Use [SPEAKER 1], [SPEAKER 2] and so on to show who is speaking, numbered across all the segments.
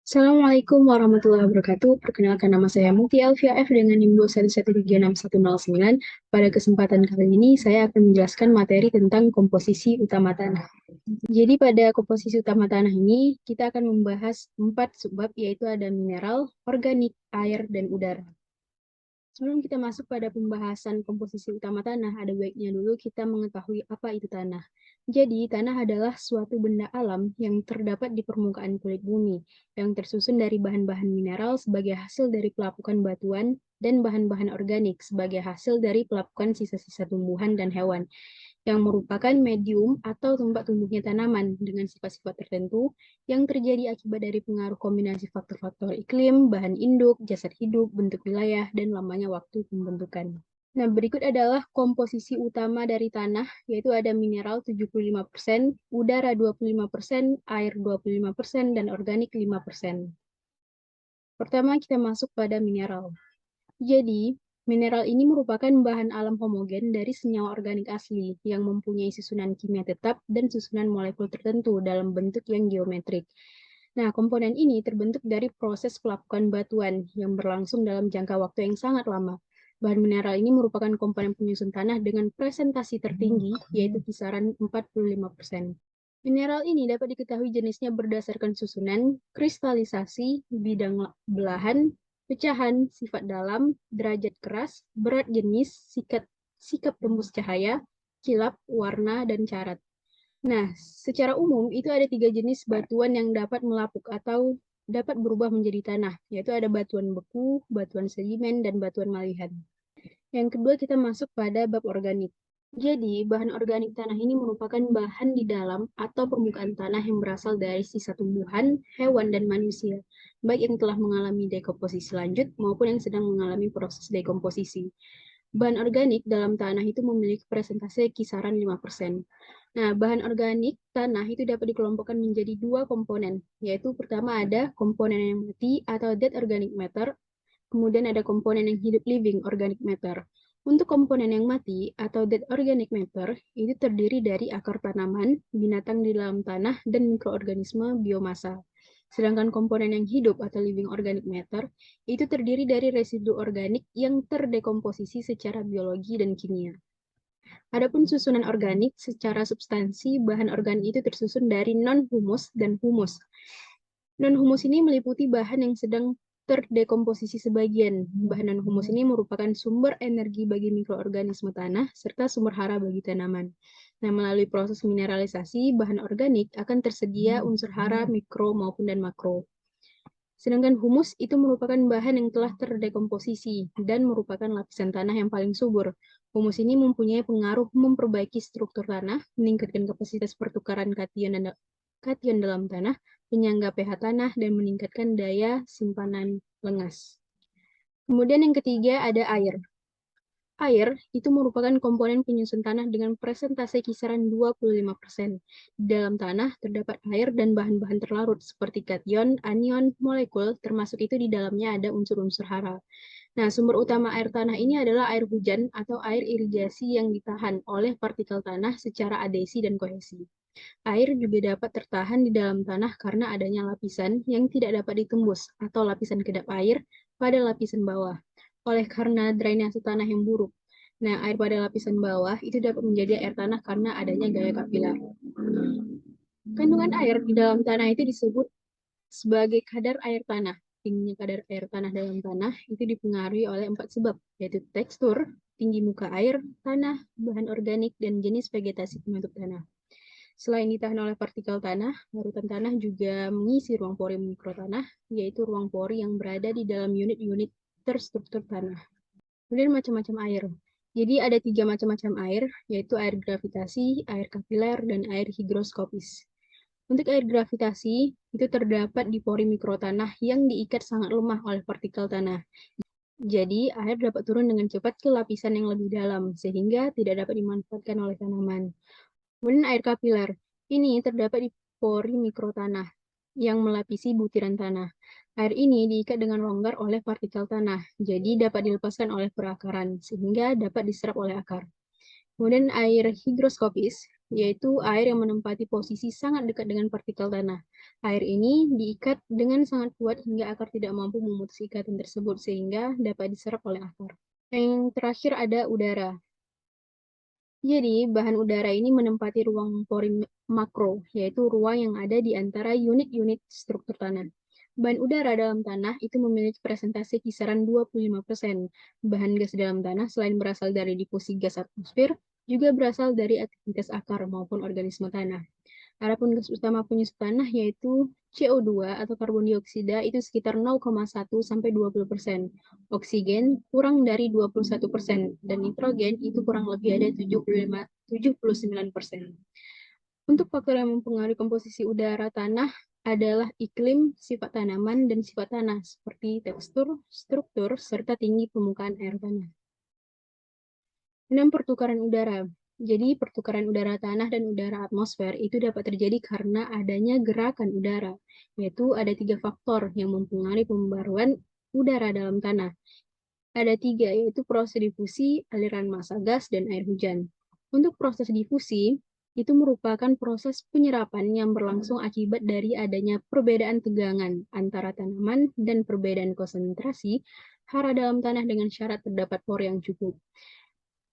[SPEAKER 1] Assalamualaikum warahmatullahi wabarakatuh. Perkenalkan nama saya Muti Elvia F dengan NIM 2136109. Pada kesempatan kali ini saya akan menjelaskan materi tentang komposisi utama tanah. Jadi pada komposisi utama tanah ini kita akan membahas 4 subbab, yaitu ada mineral, organik, air, dan udara. Sebelum kita masuk pada pembahasan komposisi utama tanah, ada baiknya dulu kita mengetahui apa itu tanah. Jadi, tanah adalah suatu benda alam yang terdapat di permukaan kulit bumi, yang tersusun dari bahan-bahan mineral sebagai hasil dari pelapukan batuan, dan bahan-bahan organik sebagai hasil dari pelapukan sisa-sisa tumbuhan dan hewan, yang merupakan medium atau tempat tumbuhnya tanaman dengan sifat-sifat tertentu yang terjadi akibat dari pengaruh kombinasi faktor-faktor iklim, bahan induk, jasad hidup, bentuk wilayah, dan lamanya waktu pembentukan. Nah, berikut adalah komposisi utama dari tanah, yaitu ada mineral 75%, udara 25%, air 25%, dan organik 5%. Pertama, kita masuk pada mineral. Jadi, mineral ini merupakan bahan alam homogen dari senyawa organik asli yang mempunyai susunan kimia tetap dan susunan molekul tertentu dalam bentuk yang geometrik. Nah, komponen ini terbentuk dari proses pelapukan batuan yang berlangsung dalam jangka waktu yang sangat lama. Bahan mineral ini merupakan komponen penyusun tanah dengan presentasi tertinggi, yaitu kisaran 45%. Mineral ini dapat diketahui jenisnya berdasarkan susunan, kristalisasi, bidang belahan, pecahan, sifat dalam, derajat keras, berat jenis, sikap tembus cahaya, kilap, warna, dan carat. Nah, secara umum itu ada 3 jenis batuan yang dapat melapuk atau dapat berubah menjadi tanah, yaitu ada batuan beku, batuan sedimen, dan batuan malihan. Yang kedua kita masuk pada bab organik. Jadi, bahan organik tanah ini merupakan bahan di dalam atau permukaan tanah yang berasal dari sisa tumbuhan, hewan, dan manusia, baik yang telah mengalami dekomposisi lanjut maupun yang sedang mengalami proses dekomposisi. Bahan organik dalam tanah itu memiliki presentase kisaran 5%. Nah, bahan organik tanah itu dapat dikelompokkan menjadi 2 komponen, yaitu pertama ada komponen yang mati atau dead organic matter, kemudian ada komponen yang hidup living organic matter. Untuk komponen yang mati atau dead organic matter, itu terdiri dari akar tanaman, binatang di dalam tanah, dan mikroorganisme biomasa. Sedangkan komponen yang hidup atau living organic matter, itu terdiri dari residu organik yang terdekomposisi secara biologi dan kimia. Adapun susunan organik, secara substansi, bahan organik itu tersusun dari non-humus dan humus. Non-humus ini meliputi bahan yang sedang terdekomposisi sebagian. Bahan non-humus ini merupakan sumber energi bagi mikroorganisme tanah serta sumber hara bagi tanaman. Nah, melalui proses mineralisasi, bahan organik akan tersedia unsur hara mikro maupun dan makro. Sedangkan humus itu merupakan bahan yang telah terdekomposisi dan merupakan lapisan tanah yang paling subur. Humus ini mempunyai pengaruh memperbaiki struktur tanah, meningkatkan kapasitas pertukaran kation dalam tanah, penyangga pH tanah, dan meningkatkan daya simpanan lengas. Kemudian yang ketiga ada air. Air itu merupakan komponen penyusun tanah dengan presentase kisaran 25%. Di dalam tanah terdapat air dan bahan-bahan terlarut seperti kation, anion, molekul, termasuk itu di dalamnya ada unsur-unsur hara. Nah, sumber utama air tanah ini adalah air hujan atau air irigasi yang ditahan oleh partikel tanah secara adhesi dan kohesi. Air juga dapat tertahan di dalam tanah karena adanya lapisan yang tidak dapat ditembus atau lapisan kedap air pada lapisan bawah, oleh karena drainase tanah yang buruk. Nah, air pada lapisan bawah itu dapat menjadi air tanah karena adanya gaya kapiler. Kandungan air di dalam tanah itu disebut sebagai kadar air tanah. Tingginya kadar air tanah dalam tanah itu dipengaruhi oleh 4 sebab, yaitu tekstur, tinggi muka air, tanah, bahan organik, dan jenis vegetasi penutup tanah. Selain ditahan oleh partikel tanah, larutan tanah juga mengisi ruang pori mikrotanah, yaitu ruang pori yang berada di dalam unit-unit terstruktur tanah. Kemudian macam-macam air. Jadi ada 3 macam-macam air, yaitu air gravitasi, air kapiler, dan air higroskopis. Untuk air gravitasi, itu terdapat di pori mikrotanah yang diikat sangat lemah oleh partikel tanah. Jadi, air dapat turun dengan cepat ke lapisan yang lebih dalam, sehingga tidak dapat dimanfaatkan oleh tanaman. Kemudian air kapiler. Ini terdapat di pori mikrotanah yang melapisi butiran tanah. Air ini diikat dengan longgar oleh partikel tanah, jadi dapat dilepaskan oleh perakaran, sehingga dapat diserap oleh akar. Kemudian air higroskopis. yaitu air yang menempati posisi sangat dekat dengan partikel tanah. Air ini diikat dengan sangat kuat hingga akar tidak mampu memutus ikatan tersebut sehingga dapat diserap oleh akar. Yang terakhir ada udara. Jadi, bahan udara ini menempati ruang pori makro, yaitu ruang yang ada di antara unit-unit struktur tanah. Bahan udara dalam tanah itu memiliki presentasi kisaran 25%. Bahan gas dalam tanah selain berasal dari difusi gas atmosfer, juga berasal dari aktivitas akar maupun organisme tanah. Adapun gas utama penyusup tanah yaitu CO2 atau karbon dioksida itu sekitar 0,1 sampai 20%. Oksigen kurang dari 21% dan nitrogen itu kurang lebih ada 79%. Untuk faktor yang mempengaruhi komposisi udara tanah adalah iklim, sifat tanaman, dan sifat tanah seperti tekstur, struktur, serta tinggi permukaan air tanah. 6. Pertukaran udara. Jadi, pertukaran udara tanah dan udara atmosfer itu dapat terjadi karena adanya gerakan udara, yaitu ada 3 faktor yang mempengaruhi pembaruan udara dalam tanah. Ada 3, yaitu proses difusi, aliran massa gas, dan air hujan. Untuk proses difusi, itu merupakan proses penyerapan yang berlangsung akibat dari adanya perbedaan tegangan antara tanaman dan perbedaan konsentrasi hara dalam tanah dengan syarat terdapat pore yang cukup.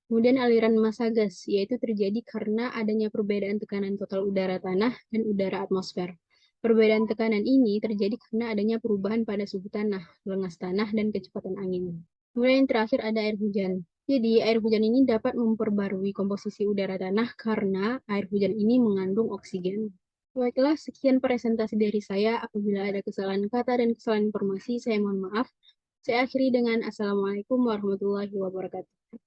[SPEAKER 1] Kemudian aliran massa gas, yaitu terjadi karena adanya perbedaan tekanan total udara tanah dan udara atmosfer. Perbedaan tekanan ini terjadi karena adanya perubahan pada suhu tanah, lengas tanah, dan kecepatan angin. Kemudian yang terakhir ada air hujan. Jadi, air hujan ini dapat memperbarui komposisi udara tanah karena air hujan ini mengandung oksigen. Baiklah, sekian presentasi dari saya. Apabila ada kesalahan kata dan kesalahan informasi, saya mohon maaf. Saya akhiri dengan Assalamualaikum warahmatullahi wabarakatuh.